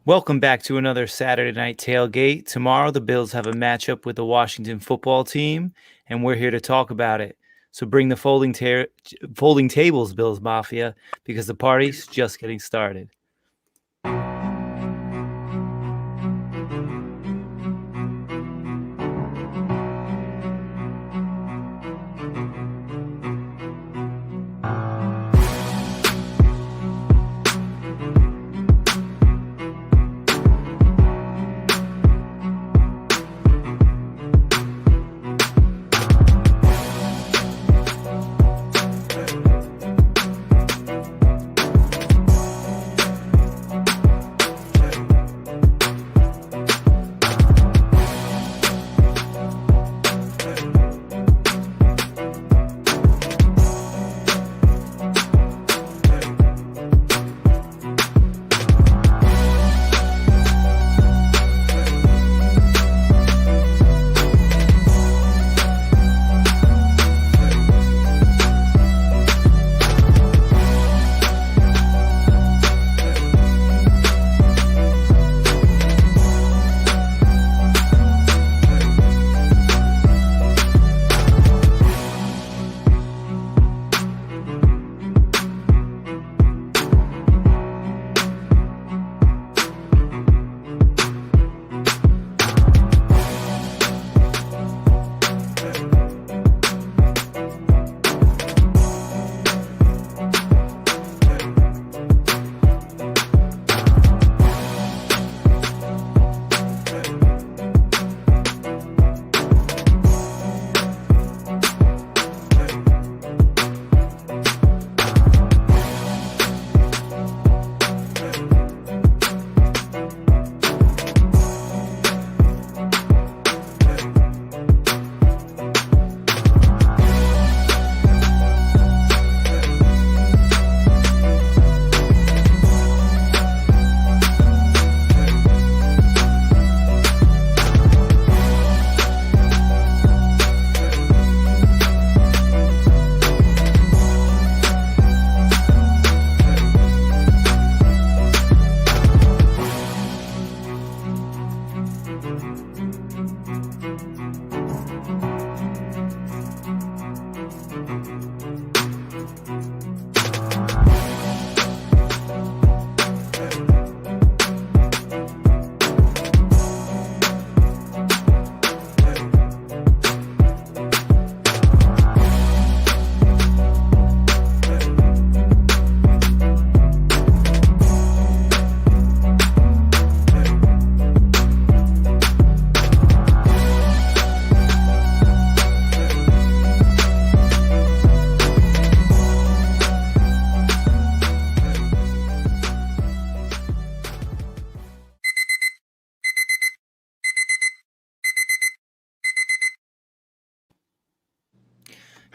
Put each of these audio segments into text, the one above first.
Welcome back to another Saturday Night Tailgate. Tomorrow, the Bills have a matchup with the Washington football team, and we're here to talk about it. So bring the folding tables, Bills Mafia, because the party's just getting started.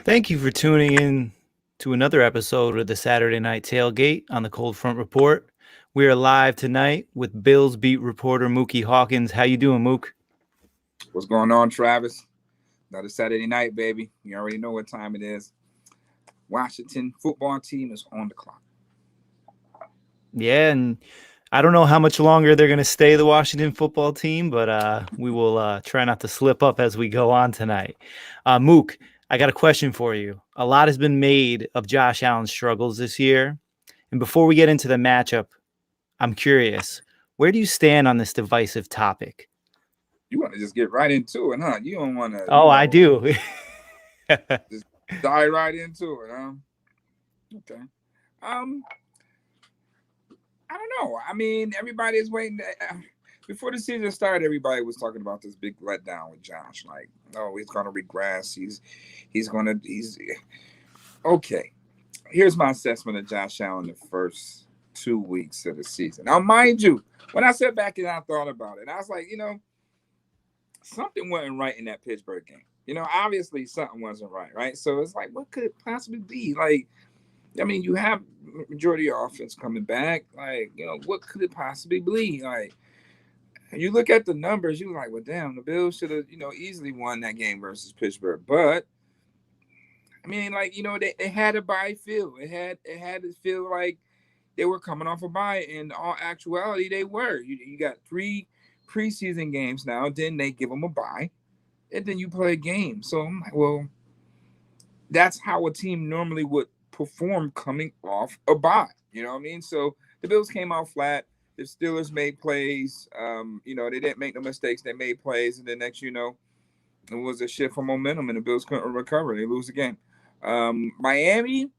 Thank you for tuning in to another episode of the Saturday Night Tailgate on the Cold Front Report. We are live tonight with Bills beat reporter Muki Hawkins. How you doing, Mook? What's going on, Travis? Another Saturday night, baby. You already know what time it is. Washington football team is on the clock. Yeah, and I don't know how much longer they're going to stay the Washington football team, but we will try not to slip up as we go on tonight. Mook, I got a question for you. A lot has been made of Josh Allen's struggles this year. And before we get into the matchup, I'm curious, where do you stand on this divisive topic? You want to just get right into it, huh? You don't want to, I do. just dive right into it, huh? Okay. I don't know. I mean, everybody is waiting. Before the season started, everybody was talking about this big letdown with Josh. Like, oh, he's going to regress. He's okay. Here's my assessment of Josh Allen the first 2 weeks of the season. Now, mind you, when I sat back and I thought about it, I was like, something wasn't right in that Pittsburgh game. Obviously something wasn't right? So it's like, what could it possibly be? Like, I mean, you have majority of offense coming back. Like, what could it possibly be? Like, you look at the numbers, you're like, well, damn, the Bills should have, easily won that game versus Pittsburgh. But I mean, like, they had a bye feel. It had to feel like, they were coming off a bye. In all actuality, they were. You got 3 preseason games now. Then they give them a bye, and then you play a game. So I'm like, well, that's how a team normally would perform coming off a bye. You know what I mean? So the Bills came out flat. The Steelers made plays. They didn't make no mistakes. They made plays, and then next, it was a shift for momentum, and the Bills couldn't recover. They lose the game. Miami,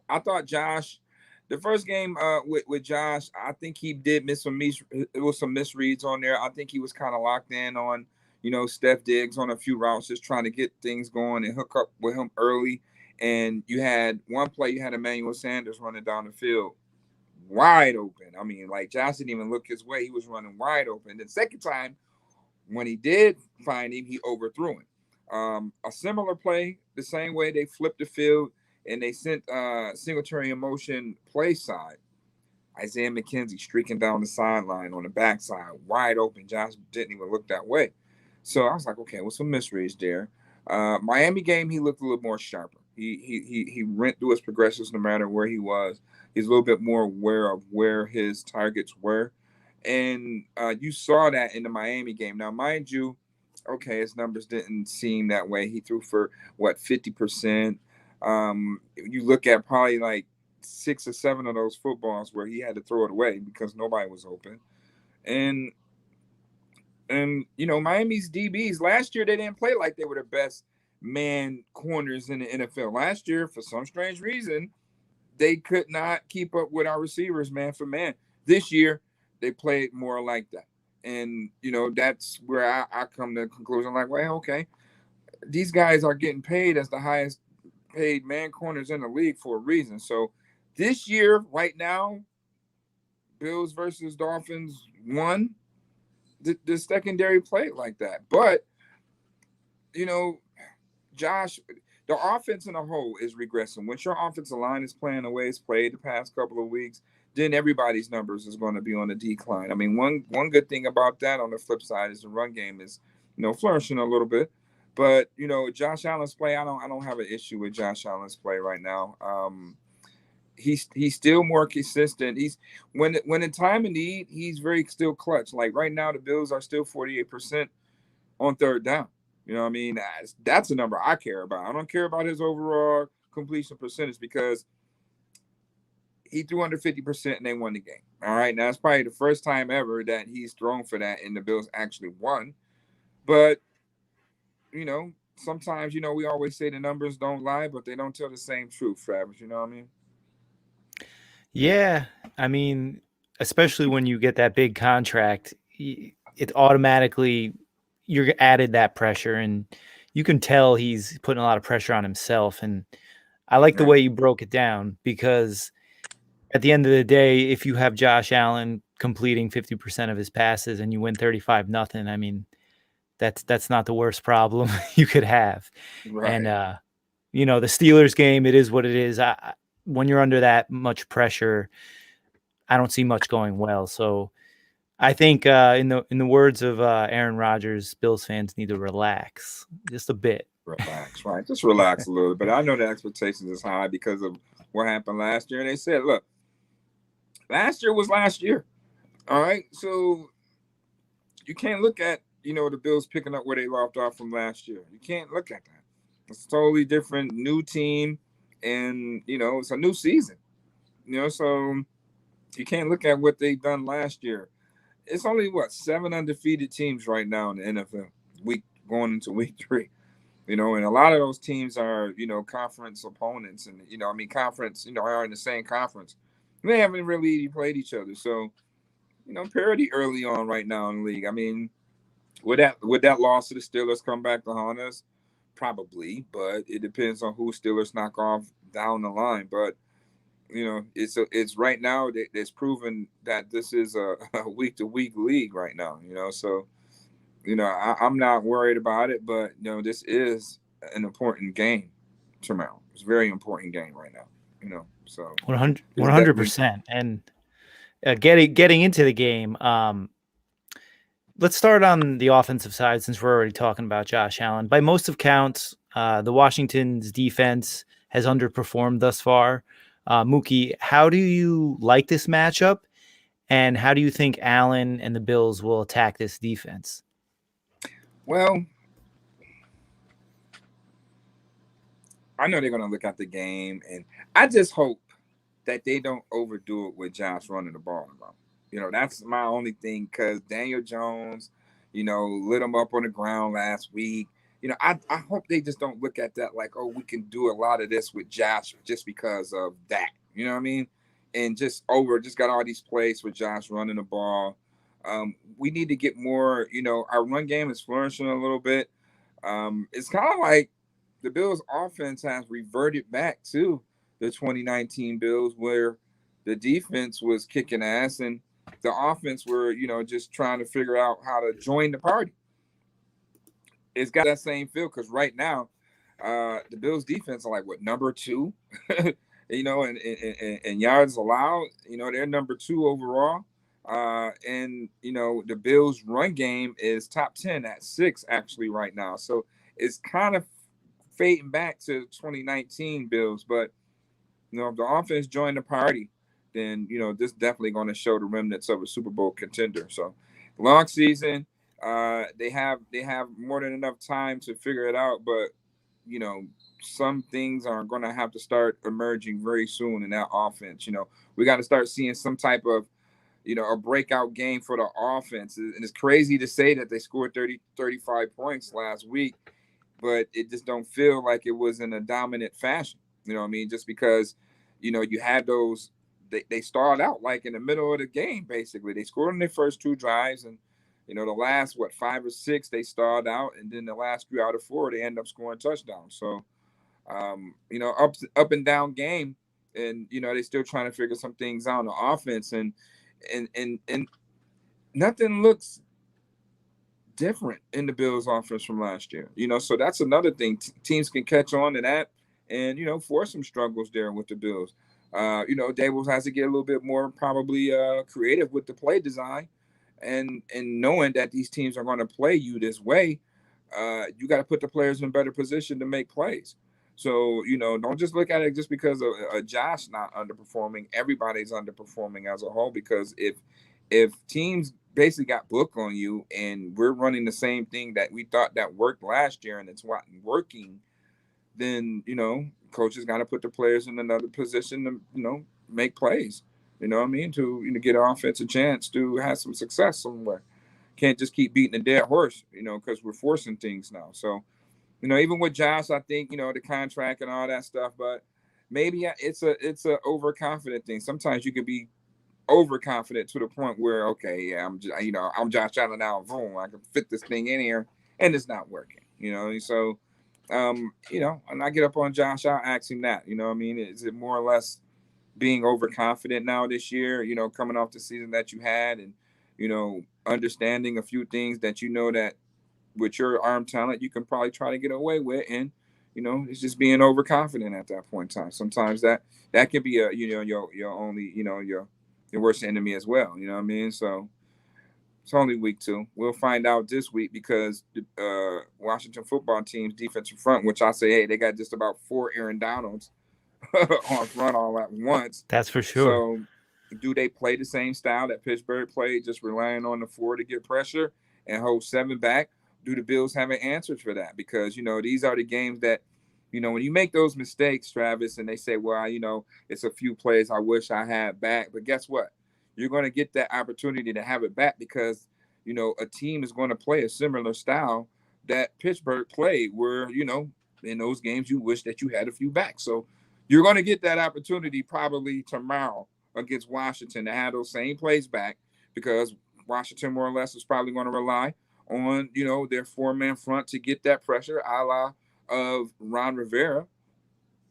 I thought the first game with Josh, I think he did miss some misreads on there. I think he was kind of locked in on, Steph Diggs on a few routes, just trying to get things going and hook up with him early. And you had one play, you had Emmanuel Sanders running down the field wide open. I mean, like, Josh didn't even look his way. He was running wide open. The second time, when he did find him, he overthrew him. A similar play, the same way they flipped the field and they sent Singletary in motion play side. Isaiah McKenzie streaking down the sideline on the backside, wide open. Josh didn't even look that way. So I was like, okay, well, some misreads there. Miami game, he looked a little more sharper. He went through his progressions no matter where he was. He's a little bit more aware of where his targets were. And you saw that in the Miami game. Now, mind you, okay, his numbers didn't seem that way. He threw for, 50%. You look at probably like 6 or 7 of those footballs where he had to throw it away because nobody was open. And Miami's DBs last year, they didn't play like they were the best man corners in the NFL. Last year, for some strange reason, they could not keep up with our receivers man for man. This year, they played more like that. And, that's where I come to the conclusion, like, well, okay, these guys are getting paid as the highest paid man corners in the league for a reason. So this year, right now, Bills versus Dolphins won. The secondary played like that. But, Josh, the offense in a whole is regressing. Once your offensive line is playing the way it's played the past couple of weeks, then everybody's numbers is going to be on the decline. I mean, one good thing about that on the flip side is the run game is, flourishing a little bit. But, Josh Allen's play, I don't have an issue with Josh Allen's play right now. He's still more consistent. He's when in time of need, he's very still clutch. Like right now, the Bills are still 48% on third down. You know what I mean? That's a number I care about. I don't care about his overall completion percentage because he threw under 50% and they won the game. All right. Now, it's probably the first time ever that he's thrown for that and the Bills actually won. But, sometimes, we always say the numbers don't lie, but they don't tell the same truth, Travis. You know what I mean? Yeah. I mean, especially when you get that big contract, it automatically you're added that pressure, and you can tell he's putting a lot of pressure on himself. And I like the way you broke it down because at the end of the day, if you have Josh Allen completing 50% of his passes and you win 35-0, I mean, that's not the worst problem you could have. Right. And, the Steelers game, it is what it is. When you're under that much pressure, I don't see much going well. So I think in the words of Aaron Rodgers, Bills fans need to relax just a bit. Relax, right? Just relax a little bit. I know the expectations is high because of what happened last year. And they said, look, last year was last year. All right. So you can't look at, the Bills picking up where they left off from last year. You can't look at that. It's a totally different new team. And, it's a new season. So you can't look at what they've done last year. It's only 7 undefeated teams right now in the NFL going into week 3, and a lot of those teams are, conference opponents and, conference, are in the same conference. They haven't really played each other. So, parity early on right now in the league. I mean, would that loss to the Steelers come back to haunt us? Probably, but it depends on who Steelers knock off down the line. But, it's right now that it's proven that this is a week-to-week league right now, So, I'm not worried about it, but, this is an important game tomorrow. It's a very important game right now, So 100%. And getting into the game, let's start on the offensive side since we're already talking about Josh Allen. By most of counts, the Washington's defense has underperformed thus far. Mookie, how do you like this matchup? And how do you think Allen and the Bills will attack this defense? Well, I know they're going to look at the game, and I just hope that they don't overdo it with Josh running the ball around. That's my only thing because Daniel Jones, lit him up on the ground last week. I hope they just don't look at that like, oh, we can do a lot of this with Josh just because of that. You know what I mean? And just got all these plays with Josh running the ball. We need to get more, our run game is flourishing a little bit. It's kind of like the Bills offense has reverted back to the 2019 Bills where the defense was kicking ass and the offense were, just trying to figure out how to join the party. It's got that same feel because right now, the Bills defense are like what, number 2, and yards allowed, they're number 2 overall. And the Bills run game is top 10 at 6 actually right now. So it's kind of fading back to 2019 Bills, but if the offense joined the party, then this definitely going to show the remnants of a Super Bowl contender. So, long season, they have more than enough time to figure it out, but some things are going to have to start emerging very soon in that offense. We got to start seeing some type of a breakout game for the offense. And it's crazy to say that they scored 35 points last week, but it just don't feel like it was in a dominant fashion. You know what I mean? Just because, you had those, they started out like in the middle of the game, basically. They scored in their first 2 drives, and, the last, 5 or 6, they started out, and then the last 3 out of 4, they end up scoring touchdowns. So, up and down game, and, they're still trying to figure some things out on the offense, and nothing looks different in the Bills offense from last year. So that's another thing. Teams can catch on to that and, force some struggles there with the Bills. Daboll has to get a little bit more probably creative with the play design and knowing that these teams are going to play you this way, you got to put the players in better position to make plays. So, don't just look at it just because of Josh not underperforming. Everybody's underperforming as a whole because if teams basically got book on you and we're running the same thing that we thought that worked last year and it's not working, then, coaches got to put the players in another position to, make plays, you know what I mean? To, get an offensive chance to have some success somewhere. Can't just keep beating a dead horse, because we're forcing things now. So, even with Josh, I think, the contract and all that stuff, but maybe it's a overconfident thing. Sometimes you could be overconfident to the point where, okay, yeah, I'm Josh Allen now, boom, I can fit this thing in here, and it's not working, So, and I get up on Josh, I'll ask him that, what I mean? Is it more or less being overconfident now this year, coming off the season that you had and, understanding a few things that that with your arm talent, you can probably try to get away with. And, it's just being overconfident at that point in time. Sometimes that can be your only, your worst enemy as well. You know what I mean? So it's only week 2. We'll find out this week because the Washington football team's defensive front, which I say, hey, they got just about 4 Aaron Donalds on front all at once. That's for sure. So do they play the same style that Pittsburgh played, just relying on the 4 to get pressure and hold 7 back? Do the Bills have an answer for that? Because, these are the games that, when you make those mistakes, Travis, and they say, well, it's a few plays I wish I had back. But guess what? You're going to get that opportunity to have it back because, a team is going to play a similar style that Pittsburgh played where, in those games you wish that you had a few back. So you're going to get that opportunity probably tomorrow against Washington to have those same plays back because Washington more or less is probably going to rely on, their 4-man front to get that pressure, a la of Ron Rivera,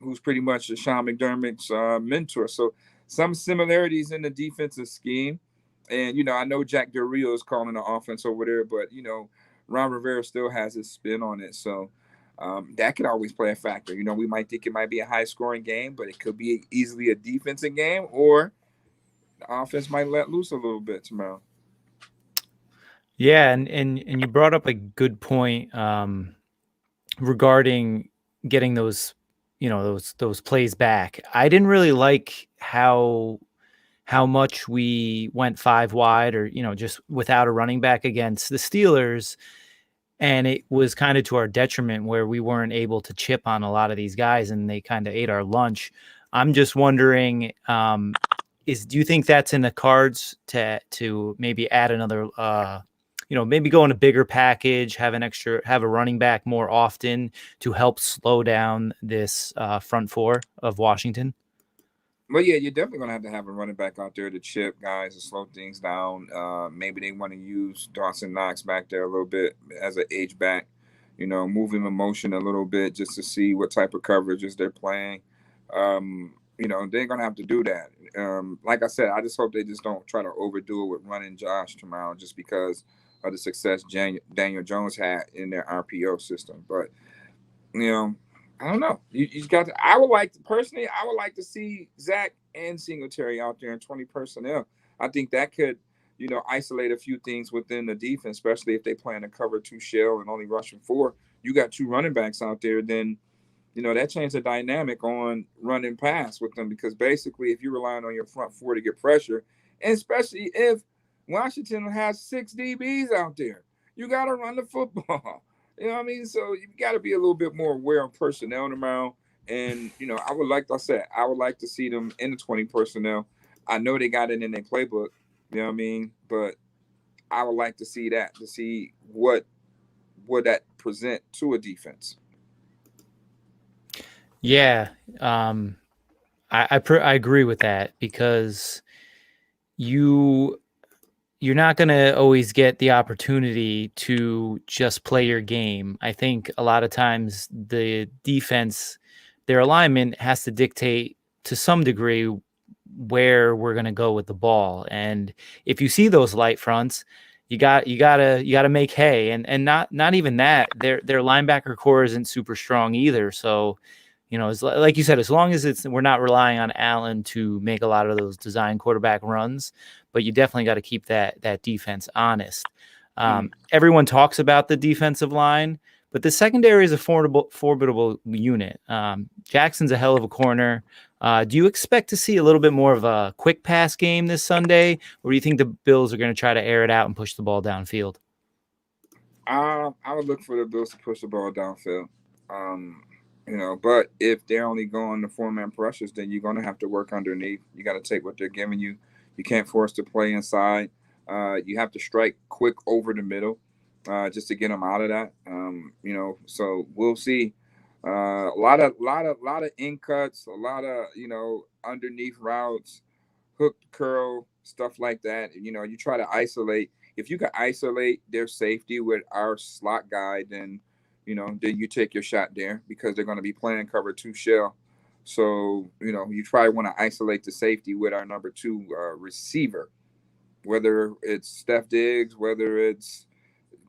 who's pretty much Sean McDermott's mentor. So some similarities in the defensive scheme. And, I know Jack Del Rio is calling the offense over there, but, Ron Rivera still has his spin on it. So that could always play a factor. We might think it might be a high-scoring game, but it could be easily a defensive game, or the offense might let loose a little bit tomorrow. Yeah, and you brought up a good point regarding getting those those plays back. I didn't really like how much we went 5 wide, or just without a running back against the Steelers. And it was kind of to our detriment, where we weren't able to chip on a lot of these guys, and they kind of ate our lunch. I'm just wondering, do you think that's in the cards to maybe add another, maybe go in a bigger package, have a running back more often to help slow down this front four of Washington? Well, yeah, you're definitely gonna have a running back out there to chip guys to slow things down. Maybe they want to use Dawson Knox back there a little bit as an H back, move him in motion a little bit just to see what type of coverages they're playing. They're gonna have to do that. Like I said, I just hope they just don't try to overdo it with running Josh tomorrow, just because of the success Daniel Jones had in their RPO system. But I don't know. You got to. I would like to see Zach and Singletary out there in 20 personnel. I think that could, isolate a few things within the defense, especially if they plan to cover 2 shell and only rushing 4. You got 2 running backs out there, then that changes the dynamic on running pass with them, because basically if you're relying on your front 4 to get pressure, and especially if Washington has 6 DBs out there, you got to run the football. You know what I mean? So you got to be a little bit more aware of personnel tomorrow. And, I would like to see them in the 20 personnel. I know they got it in their playbook, you know what I mean? But I would like to see that, to see what would that present to a defense. Yeah. I agree with that, because you're not going to always get the opportunity to just play your game. I think a lot of times the defense, their alignment has to dictate to some degree where we're going to go with the ball. And if you see those light fronts, you gotta make hay, and not even that. Their linebacker core isn't super strong either. So, it's like you said, as long as we're not relying on Allen to make a lot of those design quarterback runs, but you definitely got to keep that defense honest. Everyone talks about the defensive line, but the secondary is a formidable unit. Jackson's a hell of a corner. Do you expect to see a little bit more of a quick pass game this Sunday, or do you think the Bills are going to try to air it out and push the ball downfield? I would look for the Bills to push the ball downfield. But if they're only going to 4-man pressures, then you're going to have to work underneath. You got to take what they're giving you. You can't force to play inside. You have to strike quick over the middle just to get them out of that. So we'll see. A lot of in cuts, a lot of underneath routes, hook, curl, stuff like that. You try to isolate. If you can isolate their safety with our slot guy, then you take your shot there, because they're going to be playing cover 2 shell. So, you probably want to isolate the safety with our number 2 receiver, whether it's Steph Diggs, whether it's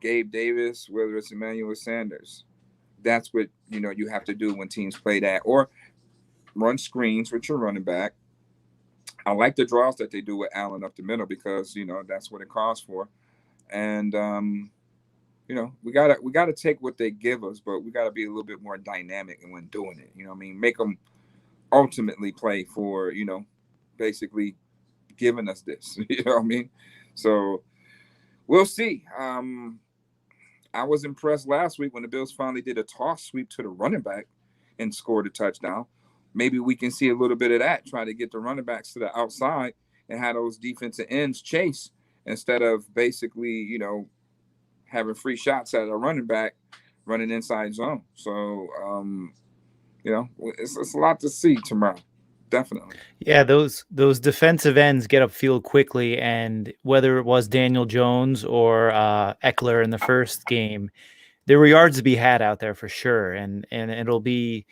Gabe Davis, whether it's Emmanuel Sanders. That's what, you have to do when teams play that, or run screens with your running back. I like the draws that they do with Allen up the middle, because, that's what it calls for. And, we gotta take what they give us, but we gotta be a little bit more dynamic when doing it. Make them ultimately play for, basically giving us this. You know what I mean? So we'll see. I was impressed last week when the Bills finally did a toss sweep to the running back and scored a touchdown. Maybe we can see a little bit of that, try to get the running backs to the outside and have those defensive ends chase, instead of basically, having free shots at a running back running inside zone. So, it's a lot to see tomorrow. Definitely. Yeah, those defensive ends get upfield quickly, and whether it was Daniel Jones or Eckler in the first game, there were yards to be had out there for sure. And it'll be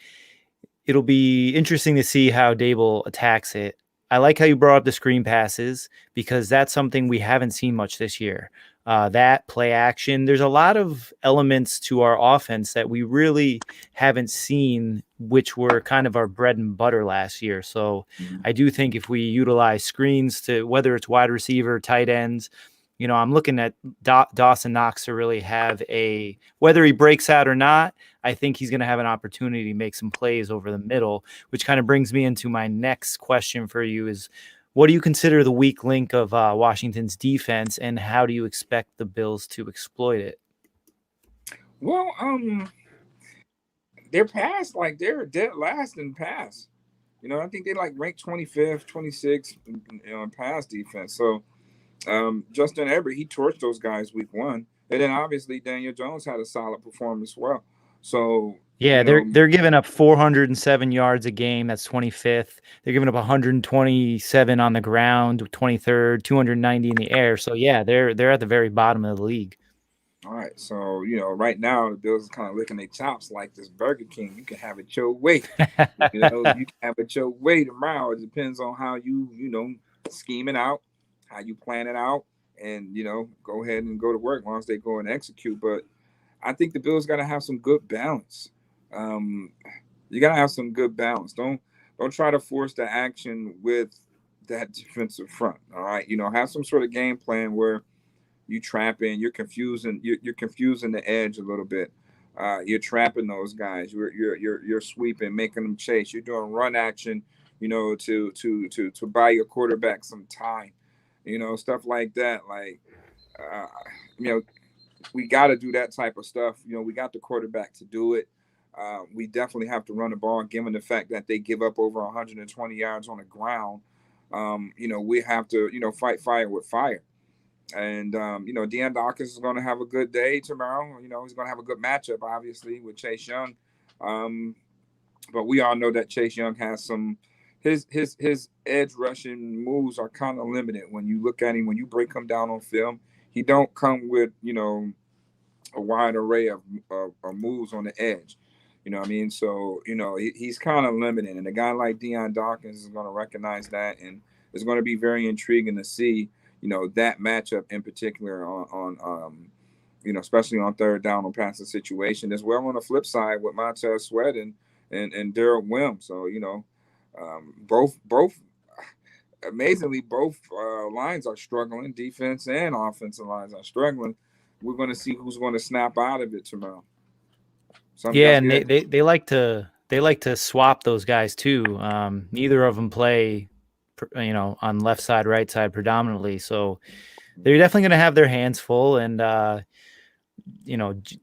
interesting to see how Dable attacks it. I like how you brought up the screen passes, because that's something we haven't seen much this year. That play action, there's a lot of elements to our offense that we really haven't seen, which were kind of our bread and butter last year. So I do think if we utilize screens to, whether it's wide receiver, tight ends, I'm looking at Dawson Knox to really have whether he breaks out or not, I think he's going to have an opportunity to make some plays over the middle, which kind of brings me into my next question for you is, what do you consider the weak link of Washington's defense, and how do you expect the Bills to exploit it? Well, they're dead last in pass. I think they ranked 25th, 26th, in pass defense. So Justin Herbert, he torched those guys week 1, and then obviously Daniel Jones had a solid performance as well. So yeah, they're giving up 407 yards a game. That's 25th. They're giving up 127 on the ground, 23rd, 290 in the air. So yeah, they're at the very bottom of the league. All right, so right now the Bills are kind of licking their chops like this Burger King. You can have it your way. You can have it your way tomorrow. It depends on how you scheme it out, how you plan it out, and go ahead and go to work once they go and execute. But I think the Bills got to have some good balance. You got to have some good balance. Don't try to force the action with that defensive front. All right, have some sort of game plan where you trapping, you're confusing the edge a little bit. You're trapping those guys. You're sweeping, making them chase. You're doing run action, to buy your quarterback some time, stuff like that. We got to do that type of stuff. We got the quarterback to do it. We definitely have to run the ball, given the fact that they give up over 120 yards on the ground. We have to, fight fire with fire. And, Deion Dawkins is going to have a good day tomorrow. He's going to have a good matchup, obviously, with Chase Young. But we all know that Chase Young has his edge rushing moves are kind of limited. When you look at him, when you break him down on film, he don't come with, a wide array of moves on the edge. You know what I mean? So, he's kind of limited. And a guy like Deion Dawkins is going to recognize that. And it's going to be very intriguing to see, that matchup in particular on especially on third down on passing situation, as well on the flip side with Montez Sweat and Daryl Wim. So, both amazingly, both lines are struggling. Defense and offensive lines are struggling. We're going to see who's going to snap out of it tomorrow. And they like to swap those guys too. Neither of them play, on left side, right side predominantly. So they're definitely going to have their hands full. And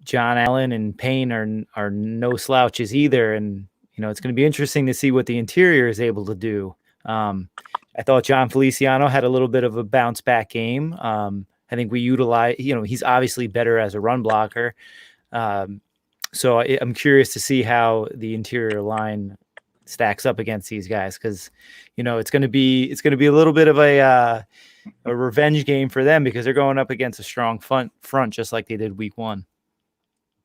John Allen and Payne are no slouches either. And it's going to be interesting to see what the interior is able to do. I thought John Feliciano had a little bit of a bounce back game. I think we utilize, he's obviously better as a run blocker. So I'm curious to see how the interior line stacks up against these guys, because it's going to be a little bit of a revenge game for them, because they're going up against a strong front just like they did week 1.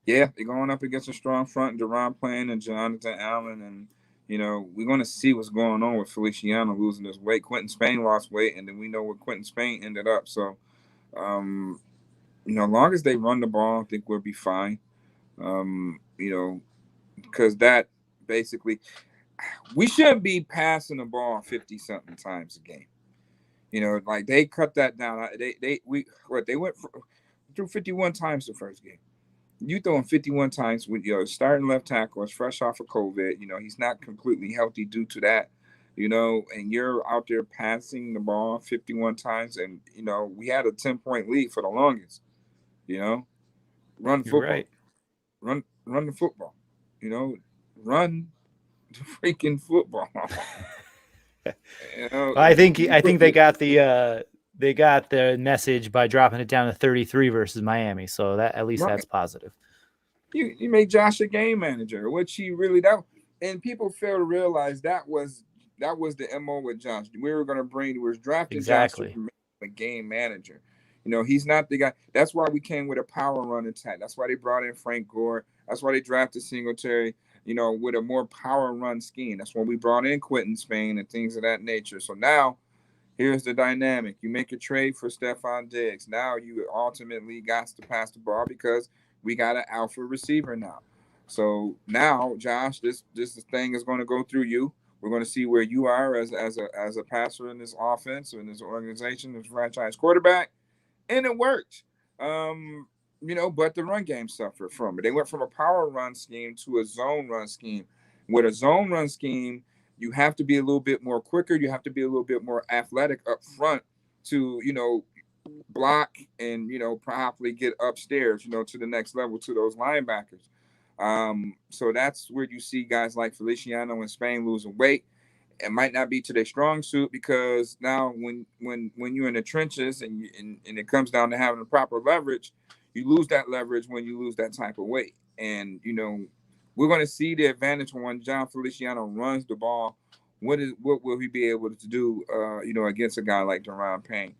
Yeah, they're going up against a strong front. Deron Payne and Jonathan Allen, and we're going to see what's going on with Feliciano losing his weight. Quentin Spain lost weight, and then we know where Quentin Spain ended up. So, as long as they run the ball, I think we'll be fine. Because that basically, we shouldn't be passing the ball 50-something times a game. They cut that down. They went through 51 times the first game. You throwing 51 times with your starting left tackle is fresh off of COVID. He's not completely healthy due to that. And you're out there passing the ball 51 times, and we had a 10-point lead for the longest. Run football. You're right. Run the football. Run the freaking football. I think they got the message by dropping it down to 33 versus Miami. So that at least that's positive. You made Josh a game manager, which he really and people fail to realize that was the MO with Josh. We was drafting exactly. Josh to make a game manager. He's not the guy. That's why we came with a power run attack. That's why they brought in Frank Gore. That's why they drafted Singletary, with a more power run scheme. That's why we brought in Quentin Spain and things of that nature. So now, here's the dynamic. You make a trade for Stephon Diggs. Now you ultimately got to pass the ball because we got an alpha receiver now. So now, Josh, this thing is going to go through you. We're going to see where you are as a passer in this offense or in this organization, this franchise quarterback. and it worked. But the run game suffered from it. They went from a power run scheme to a zone run scheme. With a zone run scheme, you have to be a little bit more quicker. You have to be a little bit more athletic up front to, block and, probably get upstairs, to the next level to those linebackers. So that's where you see guys like Feliciano and Spain losing weight. It might not be to their strong suit because now when you're in the trenches and it comes down to having the proper leverage, you lose that leverage when you lose that type of weight. And we're going to see the advantage when John Feliciano runs the ball. What will he be able to do? Against a guy like Deron Payne.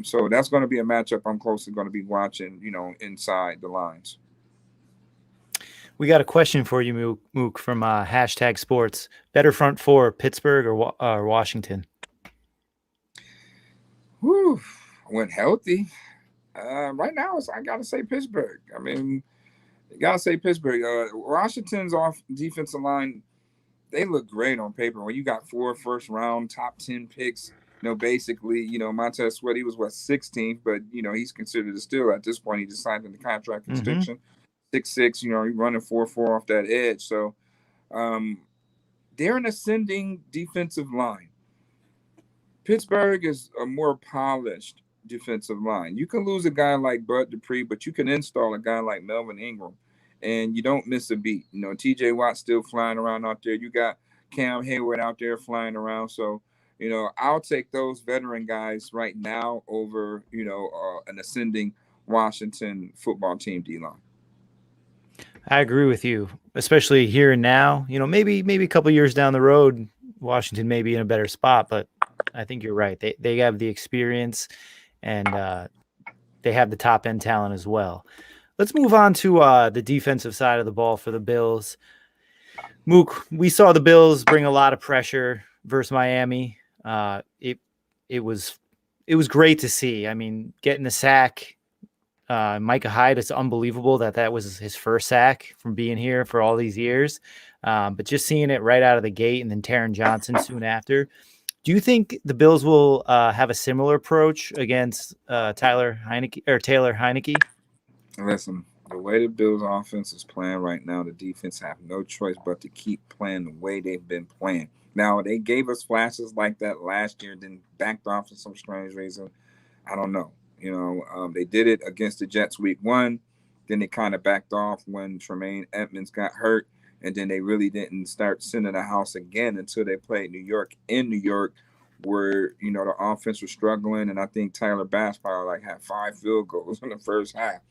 So that's going to be a matchup I'm closely going to be watching. Inside the lines. We got a question for you, Mook, from hashtag Sports. Better front four, Pittsburgh or Washington? Whew, when healthy. Right now, I got to say Pittsburgh. I mean, you got to say Pittsburgh. Washington's off defensive line, they look great on paper. When you got 4 first-round, top 10 picks, basically, Montez Sweat, he was, 16th, but, he's considered a steal at this point. He just signed in the contract extension. 6'6", he's running 4.4 off that edge. So they're an ascending defensive line. Pittsburgh is a more polished defensive line. You can lose a guy like Bud Dupree, but you can install a guy like Melvin Ingram, and you don't miss a beat. T.J. Watt still flying around out there. You got Cam Hayward out there flying around. So, I'll take those veteran guys right now over, an ascending Washington football team D-line. I agree with you, especially here and now. Maybe a couple years down the road, Washington may be in a better spot, but I think you're right. They have the experience, and they have the top end talent as well. Let's move on to the defensive side of the ball for the Bills. Mook, we saw the Bills bring a lot of pressure versus Miami. It was great to see. I mean, getting the sack. Micah Hyde, it's unbelievable that was his first sack from being here for all these years. But just seeing it right out of the gate, and then Taron Johnson soon after. Do you think the Bills will have a similar approach against Taylor Heineke? Listen, the way the Bills offense is playing right now, the defense have no choice but to keep playing the way they've been playing. Now, they gave us flashes like that last year, then backed off for some strange reason. I don't know. They did it against the Jets week 1. Then they kind of backed off when Tremaine Edmonds got hurt. And then they really didn't start sending the house again until they played New York in New York, where, the offense was struggling. And I think Tyler Bass probably had 5 field goals in the first half.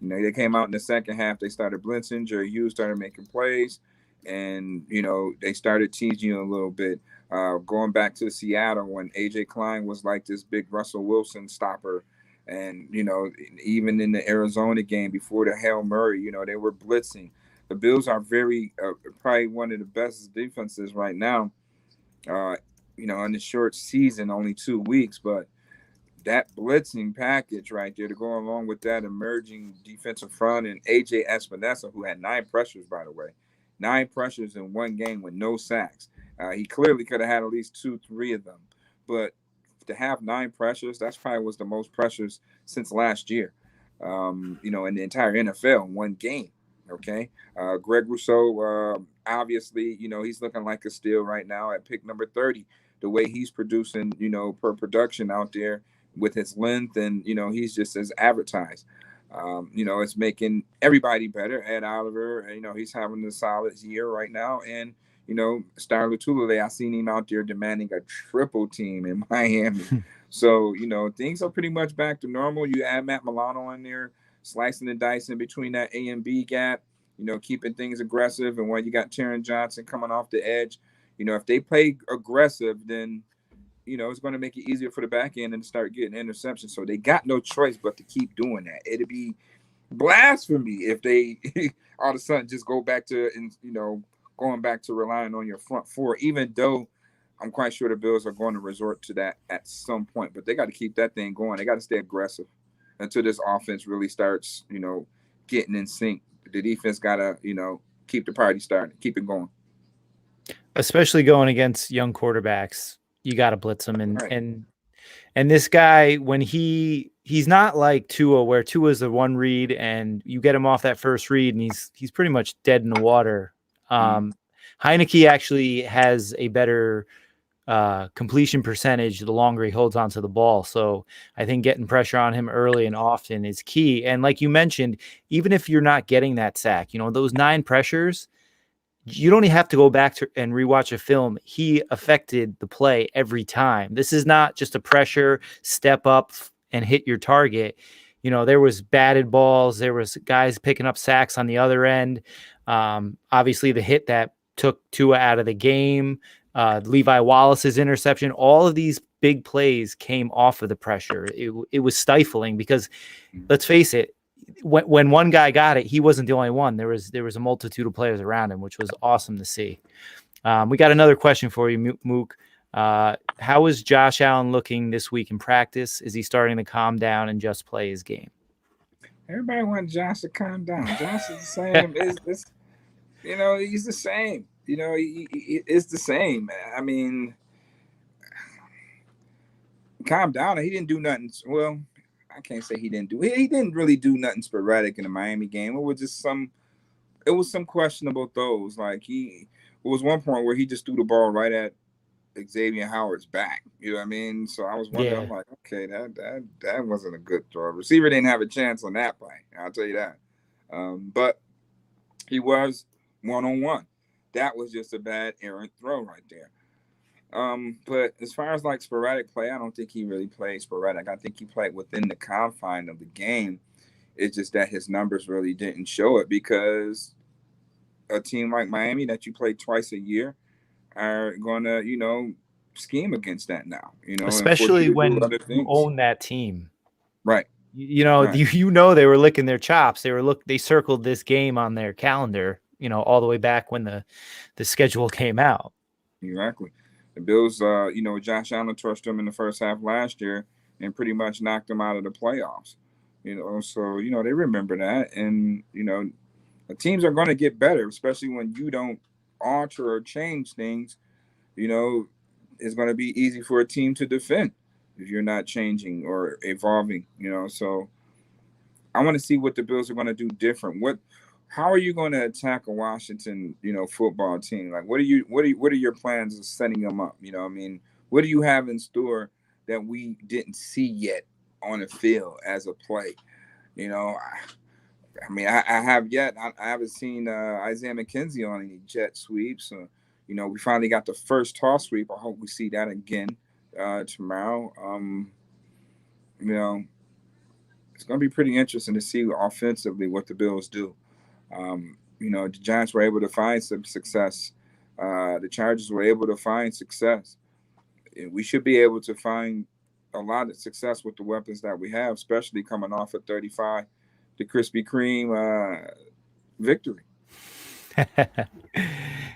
They came out in the second half. They started blitzing. Jerry Hughes started making plays. And, they started teasing you a little bit. Going back to Seattle when A.J. Klein was like this big Russell Wilson stopper. And, even in the Arizona game before the Hail Murray, they were blitzing. The Bills are probably one of the best defenses right now, in the short season, only 2 weeks. But that blitzing package right there to go along with that emerging defensive front and A.J. Espinosa, who had 9 pressures, by the way, 9 pressures in one game with no sacks. He clearly could have had at least 2-3 of them. But to have 9 pressures, that's probably was the most pressures since last year, in the entire NFL in one game. Okay. Greg Rousseau, obviously, he's looking like a steal right now at pick number 30. The way he's producing, per production out there with his length, and, he's just as advertised. It's making everybody better. Ed Oliver, he's having a solid year right now. And, Star Lotulelei, I seen him out there demanding a triple team in Miami. So, things are pretty much back to normal. You add Matt Milano in there, slicing and dicing between that A and B gap, keeping things aggressive. And when you got Taron Johnson coming off the edge, if they play aggressive, then, it's going to make it easier for the back end and start getting interceptions. So they got no choice but to keep doing that. It'd be blasphemy if they all of a sudden just go back to, going back to relying on your front four, even though I'm quite sure the Bills are going to resort to that at some point. But they got to keep that thing going. They got to stay aggressive until this offense really starts, getting in sync. The defense got to, keep the party started, keep it going. Especially going against young quarterbacks, you got to blitz them. Right. And this guy, when he he's not like Tua, where Tua is the one read and you get him off that first read and he's pretty much dead in the water. Heineke actually has a better completion percentage the longer he holds onto the ball. So I think getting pressure on him early and often is key. And like you mentioned, even if you're not getting that sack, those 9 pressures, you don't even have to go back and rewatch a film. He affected the play every time. This is not just a pressure, step up and hit your target. There was batted balls. There was guys picking up sacks on the other end. Obviously, the hit that took Tua out of the game, Levi Wallace's interception, all of these big plays came off of the pressure. It was stifling because, let's face it, when one guy got it, he wasn't the only one. There was a multitude of players around him, which was awesome to see. We got another question for you, Mook. How is Josh Allen looking this week in practice? Is he starting to calm down and just play his game? Everybody wants Josh to calm down. Josh is the same. He's the same. It's the same. I mean, calm down. He didn't do nothing. Well, I can't say he didn't do. He didn't really do nothing sporadic in the Miami game. It was just some questionable throws. Like it was one point where he just threw the ball right at Xavier Howard's back. You know what I mean? So I was wondering, I'm like, okay, that wasn't a good throw. Receiver didn't have a chance on that play. I'll tell you that. But he was 1-on-1. That was just a bad errant throw right there. But as far as like sporadic play, I don't think he really played sporadic. I think he played within the confine of the game. It's just that his numbers really didn't show it because a team like Miami that you play twice a year are going to, scheme against that now, especially when you own that team. Right. Right. They were licking their chops. They circled this game on their calendar, all the way back when the schedule came out. Exactly. The Bills, Josh Allen torched them in the first half last year and pretty much knocked them out of the playoffs. So they remember that, and the teams are going to get better, especially when you don't alter or change things. It's going to be easy for a team to defend if you're not changing or evolving. So I want to see what the Bills are going to do different. How are you going to attack a Washington, football team? Like, what are your plans of setting them up? What do you have in store that we didn't see yet on the field as a play? I haven't seen Isaiah McKenzie on any jet sweeps. We finally got the first toss sweep. I hope we see that again tomorrow. It's going to be pretty interesting to see offensively what the Bills do. The Giants were able to find some success. The Chargers were able to find success. We should be able to find a lot of success with the weapons that we have, especially coming off of 35, the Krispy Kreme victory.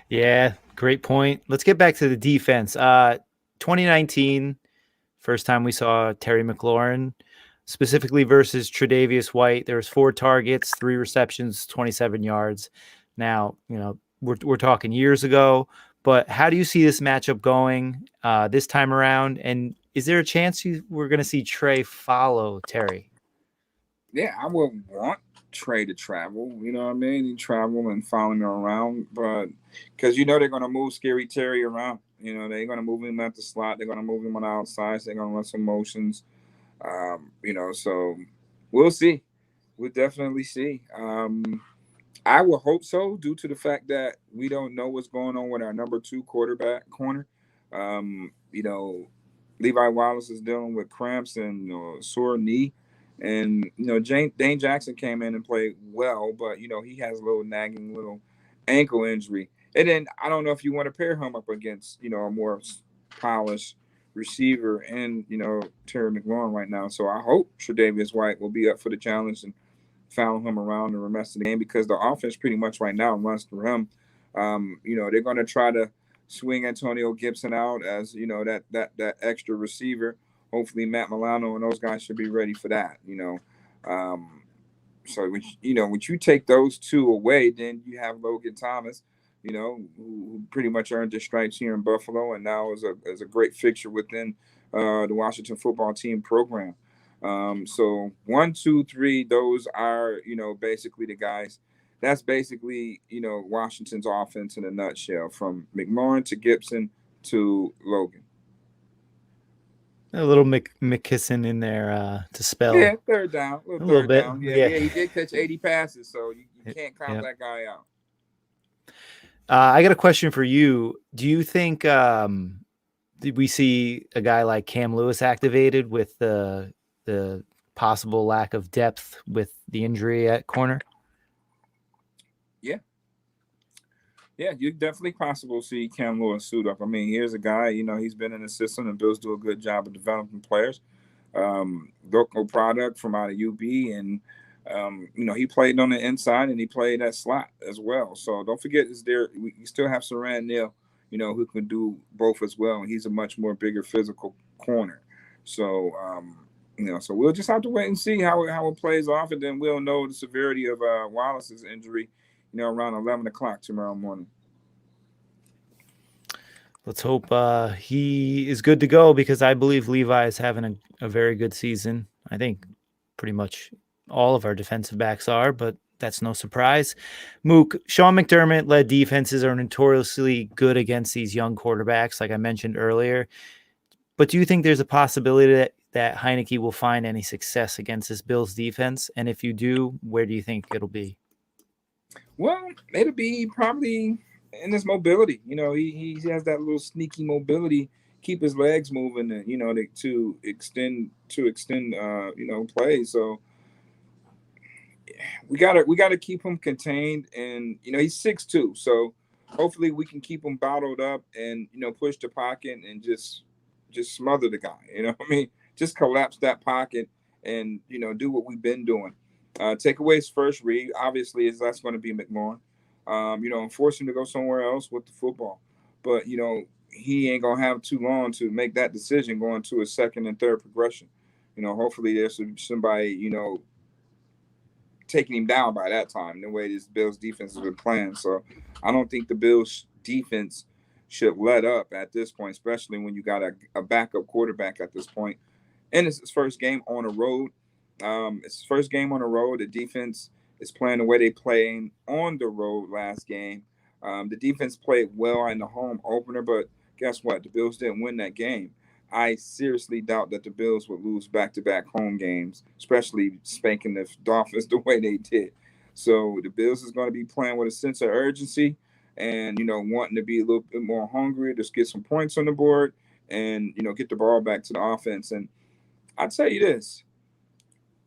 Yeah, great point. Let's get back to the defense. 2019, first time we saw Terry McLaurin, specifically versus Tre'Davious White. There was 4 targets, 3 receptions, 27 yards. Now, we're talking years ago, but how do you see this matchup going this time around? And is there a chance we're going to see Trey follow Terry? Yeah, I would want Trey to travel. You know what I mean? He travel and follow him around, but because they're going to move Scary Terry around. They're going to move him at the slot. They're going to move him on the outside. They're going to run some motions. So we'll see. We'll definitely see. I will hope so, due to the fact that we don't know what's going on with our number 2 quarterback corner. Levi Wallace is dealing with cramps and sore knee. And, Dane Jackson came in and played well, but, he has a little nagging little ankle injury. And then I don't know if you want to pair him up against, a more polished receiver and, Terry McLaurin right now. So I hope Tre'Davious White will be up for the challenge and follow him around the rest of the game, because the offense pretty much right now runs through him. They're going to try to swing Antonio Gibson out as, that extra receiver. Hopefully Matt Milano and those guys should be ready for that, So when you take those 2 away, then you have Logan Thomas, who pretty much earned his stripes here in Buffalo, and now is a great fixture within the Washington football team program. So 1, 2, 3, those are, basically the guys. That's basically, Washington's offense in a nutshell, from McLaurin to Gibson to Logan. A little McKisson in there to Yeah, spell third down, little a little third bit. down. Yeah, Yeah. yeah, he did catch 80 passes, so you can't count Yeah. that guy out. I got a question for you. Do you think did we see a guy like Cam Lewis activated with the possible lack of depth with the injury at corner? Yeah, yeah, you definitely possible to see Cam Lewis suit up. I mean, here's a guy, he's been in the system, and Bills do a good job of developing players. Local product from out of UB, and he played on the inside and he played at slot as well. So don't forget, is there you still have Saran Neal, who can do both as well, and he's a much more bigger physical corner. So so we'll just have to wait and see how it plays off, and then we'll know the severity of Wallace's injury, around 11 o'clock tomorrow morning. Let's hope he is good to go, because I believe Levi is having a very good season. I think pretty much all of our defensive backs are, but that's no surprise. Mook, Sean McDermott led defenses are notoriously good against these young quarterbacks, like I mentioned earlier. But do you think there's a possibility that Heineke will find any success against this Bills defense? And if you do, where do you think it'll be? Well, it'll be probably in his mobility. He has that little sneaky mobility, keep his legs moving, and to extend play. So we gotta keep him contained, and he's 6'2", so hopefully we can keep him bottled up and push the pocket and just smother the guy. I mean, just collapse that pocket and do what we've been doing. Take away his first read, obviously, is that's going to be McLaurin. And force him to go somewhere else with the football. But he ain't gonna have too long to make that decision going to a second and third progression. Hopefully there's somebody taking him down by that time, the way this Bills defense has been playing. So I don't think the Bills defense should let up at this point, especially when you got a backup quarterback at this point. And it's his first game on the road. It's his first game on the road. The defense is playing the way they played on the road last game. The defense played well in the home opener, but guess what? The Bills didn't win that game. I seriously doubt that the Bills would lose back-to-back home games, especially spanking the Dolphins the way they did. So the Bills is going to be playing with a sense of urgency and wanting to be a little bit more hungry to get some points on the board and get the ball back to the offense. And I'd tell you this: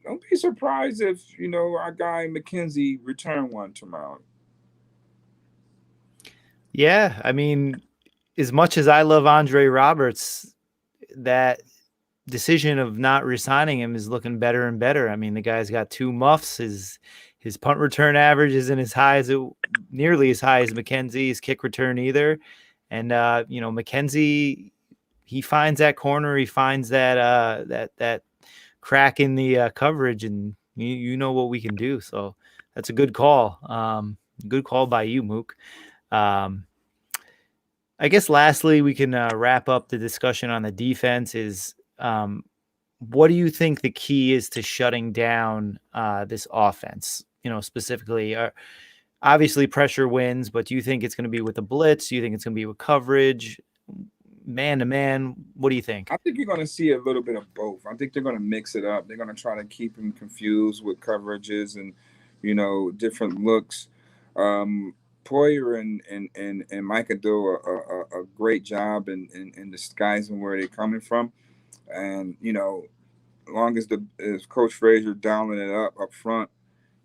don't be surprised if our guy McKenzie return one tomorrow. Yeah, I mean, as much as I love Andre Roberts, that decision of not resigning him is looking better and better. I mean, the guy's got 2 muffs. His punt return average isn't nearly as high as McKenzie's kick return either. And McKenzie, he finds that corner, he finds that crack in the coverage, and you know what we can do. So that's a good call. Good call by you, Mook. I guess lastly, we can wrap up the discussion on the defense is what do you think the key is to shutting down this offense? Specifically, obviously pressure wins, but do you think it's going to be with the blitz? Do you think it's going to be with coverage, man to man? What do you think? I think you're going to see a little bit of both. I think they're going to mix it up. They're going to try to keep him confused with coverages and different looks. Poyer and Micah do a great job in disguising where they're coming from, and as long as Coach Frazier dialing it up front,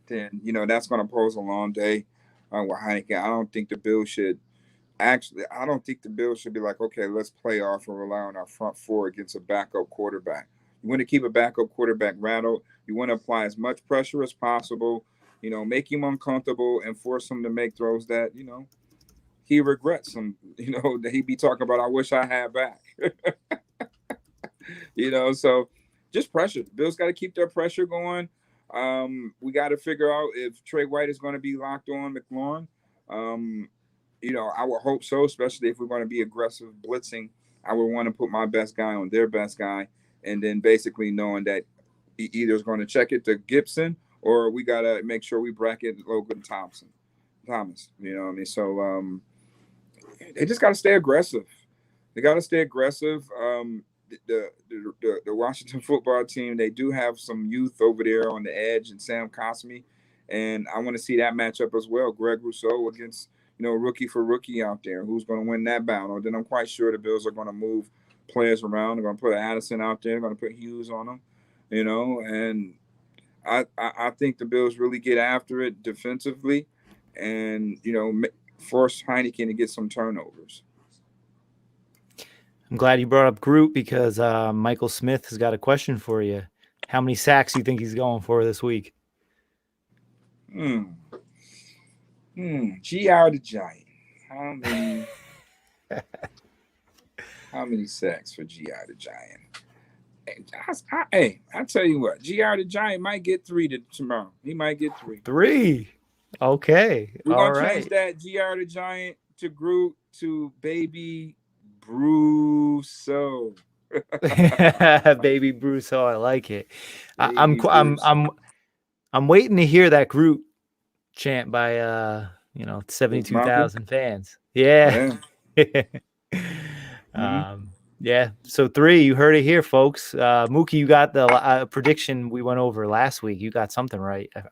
then that's going to pose a long day with Heineken. I don't think the Bills should be like, okay, let's play off and rely on our front four against a backup quarterback. You want to keep a backup quarterback rattled. You want to apply as much pressure as possible. Make him uncomfortable and force him to make throws that he regrets them. That he be talking about. I wish I had back. So just pressure. Bills got to keep their pressure going. We got to figure out if Trey White is going to be locked on McLaurin. I would hope so, especially if we're going to be aggressive blitzing. I would want to put my best guy on their best guy, and then basically knowing that either is going to check it to Gibson, or we got to make sure we bracket Logan Thomas. You know what I mean? So they just got to stay aggressive. They got to stay aggressive. The Washington football team, they do have some youth over there on the edge, and Sam Cosmi, and I want to see that matchup as well. Greg Rousseau against rookie for rookie out there. Who's going to win that battle? Then I'm quite sure the Bills are going to move players around. They're going to put Addison out there. They're going to put Hughes on them. And I think the Bills really get after it defensively, and force Heineken to get some turnovers. I'm glad you brought up Groot because Michael Smith has got a question for you. How many sacks do you think he's going for this week? GR the Giant. How many sacks for GR the Giant? Hey, I tell you what, GR the Giant might get 3 tomorrow. He might get 3. 3. Okay. We're going to change that GR the Giant to Groot to Baby Brusso. Baby Brusso, I like it. I'm waiting to hear that Groot chant by 72,000 fans. Yeah. Yeah. So 3, you heard it here, folks. Muki, you got the prediction we went over last week. You got something right. I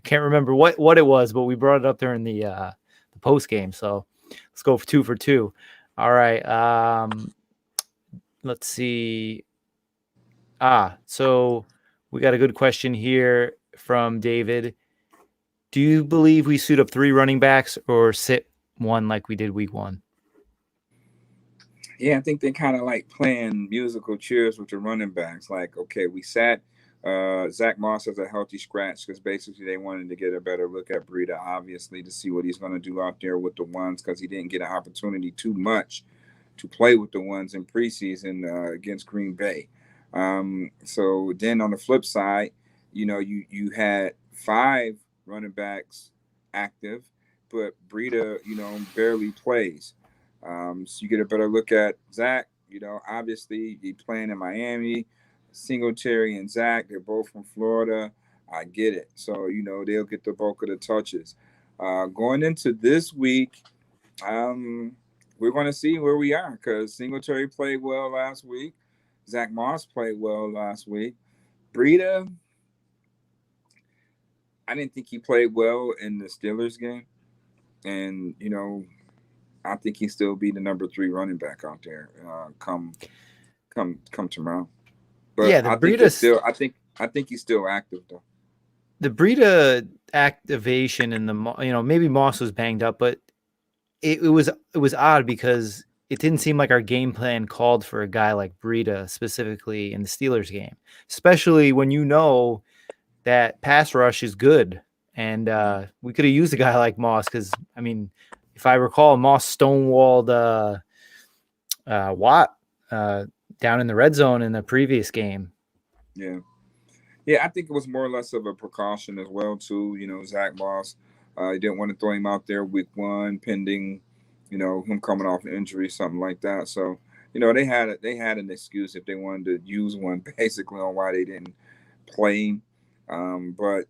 can't remember what it was, but we brought it up during the post game. So let's go for 2 for 2. All right. Let's see. So we got a good question here from David. Do you believe we suit up 3 running backs or sit 1 like we did week 1? Yeah, I think they kind of like playing musical chairs with the running backs. Like, okay, we sat Zach Moss as a healthy scratch because basically they wanted to get a better look at Breida, obviously, to see what he's going to do out there with the ones because he didn't get an opportunity too much to play with the ones in preseason against Green Bay. So then on the flip side, you had 5 running backs active, but Breida, barely plays. So you get a better look at Zach. Obviously he's playing in Miami. Singletary and Zach, they're both from Florida. I get it. So, they'll get the bulk of the touches. Going into this week, we're going to see where we are because Singletary played well last week. Zach Moss played well last week. Breida, I didn't think he played well in the Steelers game. And, I think he'll still be the number 3 running back out there come tomorrow. But yeah, I think he's still active though. The Breida activation and maybe Moss was banged up, but it was odd because it didn't seem like our game plan called for a guy like Breida specifically in the Steelers game, especially when that pass rush is good. And we could have used a guy like Moss because, if I recall, Moss stonewalled Watt down in the red zone in the previous game. Yeah. Yeah, I think it was more or less of a precaution as well, too. Zach Moss, he didn't want to throw him out there week 1 pending, him coming off an injury, something like that. So, they had an excuse if they wanted to use one basically on why they didn't play him. But,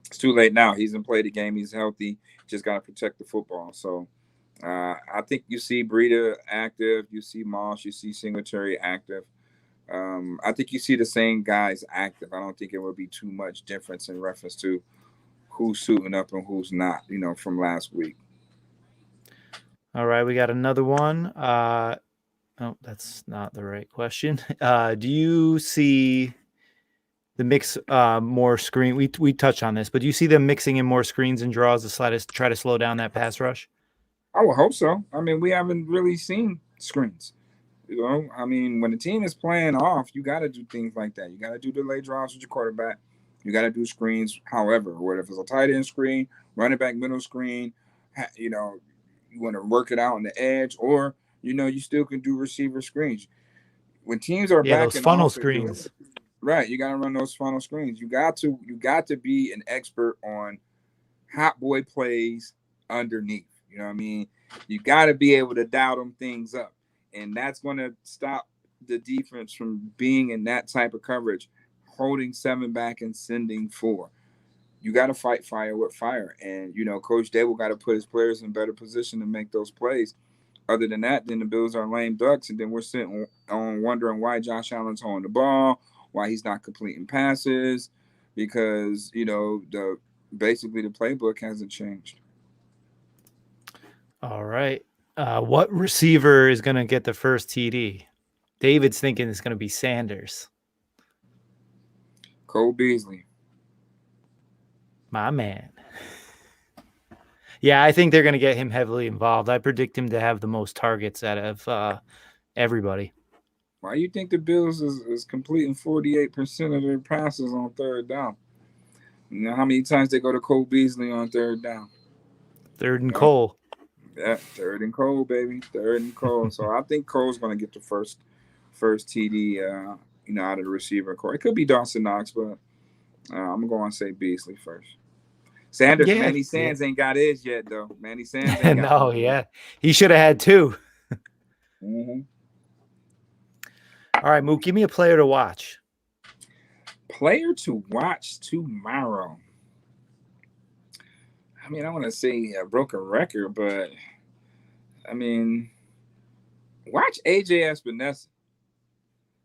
it's too late now. He's in play the game. He's healthy. Just got to protect the football. So I think you see Breida active. You see Moss. You see Singletary active. I think you see the same guys active. I don't think it would be too much difference in reference to who's suiting up and who's not, from last week. All right. We got another one. Oh, that's not the right question. Do you see the mix more screen? We touched on this, but do you see them mixing in more screens and draws to try to slow down that pass rush? I would hope so. We haven't really seen screens. When the team is playing off, you got to do things like that. You got to do delay draws with your quarterback. You got to do screens. However, whether if it's a tight end screen, running back middle screen, you want to work it out on the edge, or you still can do receiver screens. When teams are backing those funnel off screens. Right, you got to run those funnel screens. You got to be an expert on hot boy plays underneath. You got to be able to dial them things up, and that's going to stop the defense from being in that type of coverage, holding 7 back and sending 4. You got to fight fire with fire. And, Coach Dable got to put his players in better position to make those plays. Other than that, then the Bills are lame ducks, and then we're sitting on wondering why Josh Allen's holding the ball, why he's not completing passes, because, basically the playbook hasn't changed. All right. What receiver is going to get the first TD? David's thinking it's going to be Sanders. Cole Beasley. My man. Yeah, I think they're going to get him heavily involved. I predict him to have the most targets out of everybody. Why do you think the Bills is completing 48% of their passes on third down? You know how many times they go to Cole Beasley on third down? 3rd and Cole. Yeah, 3rd and Cole, baby. 3rd and Cole. So I think Cole's going to get the first TD, out of the receiver core. It could be Dawson Knox, but I'm going to say Beasley first. Manny Sands ain't got his yet, though. Manny Sands ain't got his. Yeah. He should have had 2. Mm-hmm. All right, Mook, give me a player to watch. Player to watch tomorrow. I mean, I want to say a broken record, but watch AJ Espinosa.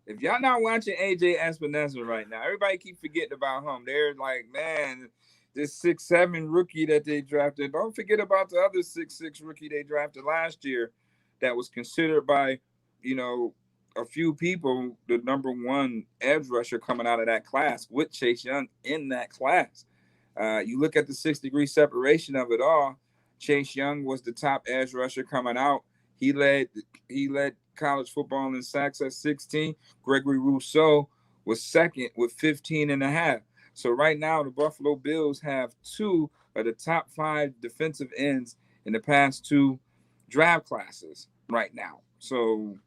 If y'all not watching AJ Espinosa right now, everybody keep forgetting about him. They're like, man, this 6'7" rookie that they drafted. Don't forget about the other 6'6" rookie they drafted last year that was considered by, a few people the number 1 edge rusher coming out of that class with Chase Young in that class. You look at the 6-degree separation of it all. Chase Young was the top edge rusher coming out. He led college football in sacks at 16. Gregory Rousseau was second with 15 and a half. So right now, the Buffalo Bills have 2 of the top 5 defensive ends in the past 2 draft classes right now. So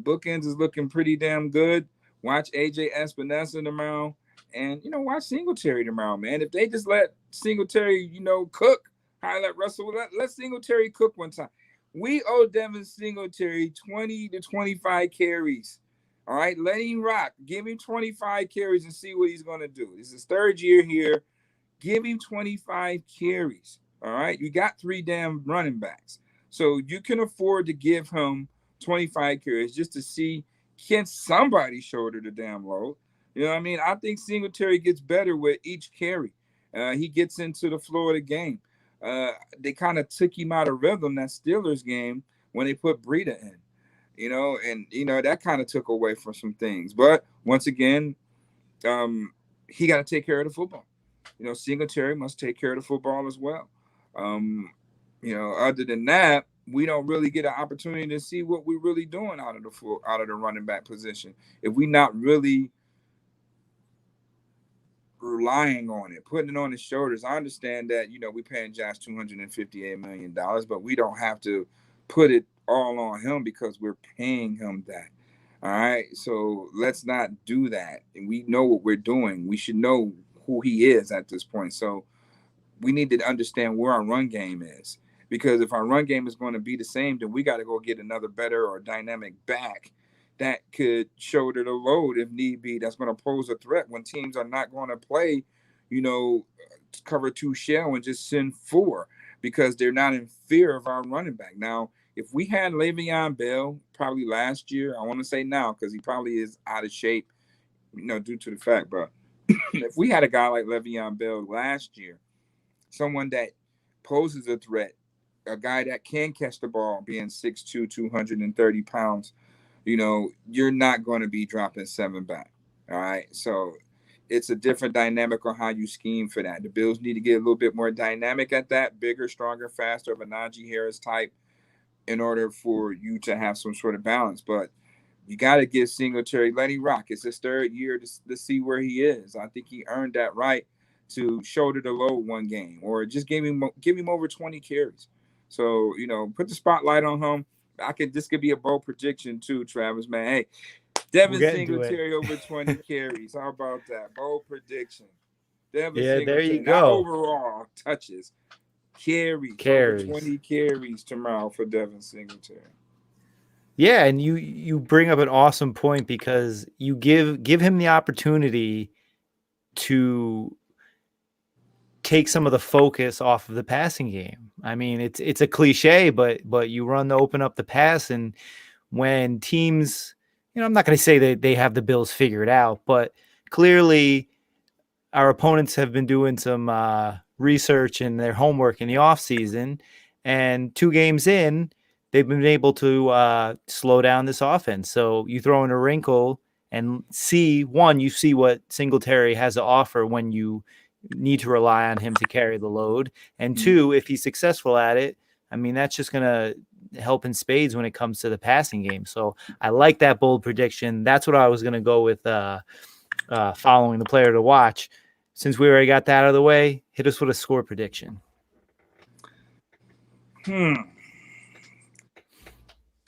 bookends is looking pretty damn good. Watch AJ Espinosa tomorrow. And, watch Singletary tomorrow, man. If they just let Singletary, cook, highlight Russell, let Singletary cook one time. We owe Devin Singletary 20 to 25 carries. All right, let him rock. Give him 25 carries and see what he's going to do. This is his 3rd year here. Give him 25 carries. All right, you got 3 damn running backs. So you can afford to give him 25 carries just to see, can somebody shoulder the damn load? You know what I mean? I think Singletary gets better with each carry. He gets into the flow of the game. They kind of took him out of rhythm, that Steelers game, when they put Breida in. That kind of took away from some things. But once again, he got to take care of the football. Singletary must take care of the football as well. Other than that, we don't really get an opportunity to see what we're really doing out of the running back position. If we're not really relying on it, putting it on his shoulders. I understand that, we're paying Josh $258 million, but we don't have to put it all on him because we're paying him that. All right. So let's not do that. And we know what we're doing. We should know who he is at this point. So we need to understand where our run game is, because if our run game is going to be the same, then we got to go get another better or dynamic back that could shoulder the load if need be. That's going to pose a threat when teams are not going to play, cover 2 shell and just send 4 because they're not in fear of our running back. Now, if we had Le'Veon Bell probably last year, I want to say now because he probably is out of shape, due to the fact, but if we had a guy like Le'Veon Bell last year, someone that poses a threat, a guy that can catch the ball, being 6'2", 230 pounds, you're not going to be dropping 7 back. All right. So it's a different dynamic on how you scheme for that. The Bills need to get a little bit more dynamic at that, bigger, stronger, faster of a Najee Harris type in order for you to have some sort of balance. But you got to give Singletary, let him rock. It's his 3rd year to see where he is. I think he earned that right to shoulder the load one game or just give him over 20 carries. So, put the spotlight on him. This could be a bold prediction too, Travis, man. Hey, Devin Singletary over 20 carries. How about that? Bold prediction. Devin Singletary. There you go. Not overall touches. Carries. Over 20 carries tomorrow for Devin Singletary. Yeah, and you bring up an awesome point because you give him the opportunity to take some of the focus off of the passing game. I mean, it's a cliche, but you run to open up the pass, and when teams, I'm not going to say that they have the Bills figured out, but clearly our opponents have been doing some research and their homework in the offseason, and 2 games in, they've been able to slow down this offense. So you throw in a wrinkle and you see what Singletary has to offer when you need to rely on him to carry the load. And 2, if he's successful at it, I mean, that's just going to help in spades when it comes to the passing game. So I like that bold prediction. That's what I was going to go with following the player to watch. Since we already got that out of the way, hit us with a score prediction.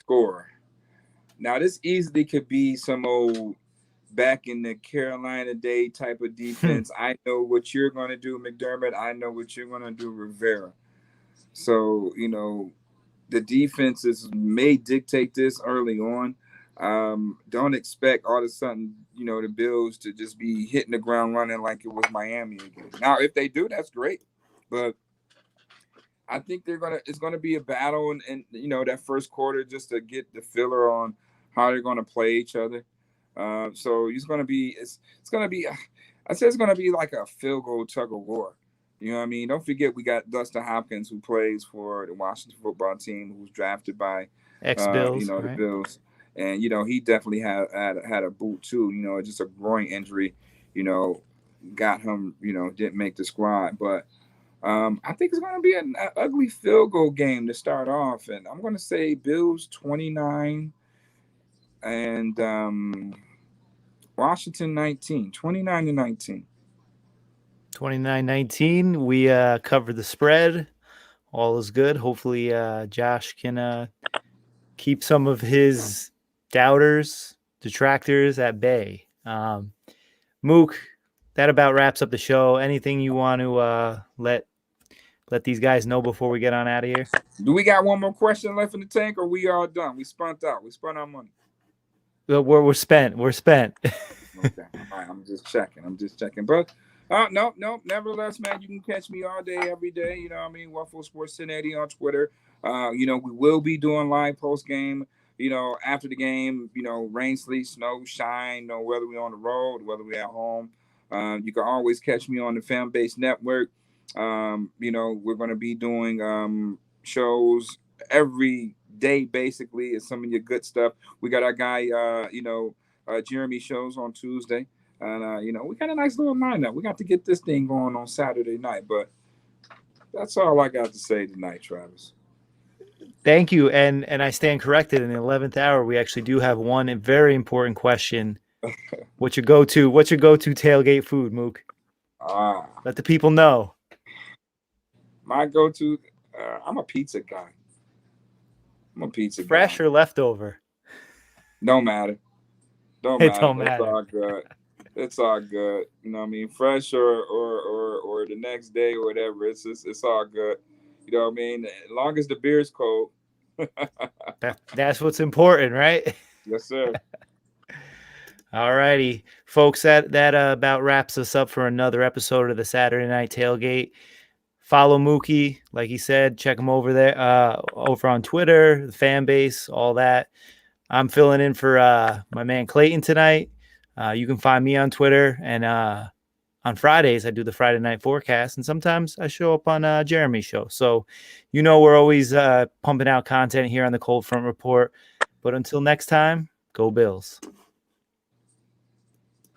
Score. Now, this easily could be some old back in the Carolina day type of defense. I know what you're going to do, McDermott. I know what you're going to do, Rivera. So, the defenses may dictate this early on. Don't expect all of a sudden, the Bills to just be hitting the ground running like it was Miami again. Now, if they do, that's great. But I think it's gonna be a battle and that first quarter just to get the filler on how they're gonna play each other. So it's gonna be I say it's gonna be like a field goal tug of war. You know what I mean? Don't forget we got Dustin Hopkins who plays for the Washington football team, who's drafted by Ex-Bills, the right? Bills, and he definitely had a boot too. Just a groin injury. Got him. Didn't make the squad, but. I think it's going to be an ugly field goal game to start off, and I'm going to say Bills 29 and Washington 19, 29-19. 29-19. We covered the spread. All is good. Hopefully, Josh can keep some of his doubters, detractors at bay. Mook, that about wraps up the show. Anything you want to let these guys know before we get on out of here? Do we got one more question left in the tank, or we all done? We spun out. We spun our money. We're spent. We're spent. Okay. All right. I'm just checking. But no. Nevertheless, man, you can catch me all day, every day. You know what I mean? Waffle Sports 1080 on Twitter. We will be doing live post game. After the game. Rain, sleet, snow, shine. Whether we're on the road, whether we're at home. You can always catch me on the Fan Base Network. We're going to be doing shows every day. Basically, it's some of your good stuff. We got our guy, Jeremy shows on Tuesday, and we got a nice little lineup. We got to get this thing going on Saturday night, but that's all I got to say tonight, Travis. Thank you, and I stand corrected. In the 11th hour, we actually do have one very important question. What's your go-to tailgate food, Mook? Let the people know. My go-to, I'm a pizza guy. Fresh or leftover? Don't matter. It don't matter. It's all good. It's all good. You know what I mean? Fresh or the next day or whatever. It's all good. You know what I mean? As long as the beer's cold. That's what's important, right? Yes, sir. All righty, folks. That about wraps us up for another episode of the Saturday Night Tailgate. Follow Muki, like he said. Check him over there, over on Twitter, the fan base, all that. I'm filling in for my man Clayton tonight. You can find me on Twitter, and on Fridays I do the Friday Night Forecast, and sometimes I show up on Jeremy's show. So, we're always pumping out content here on the Cold Front Report. But until next time, go Bills.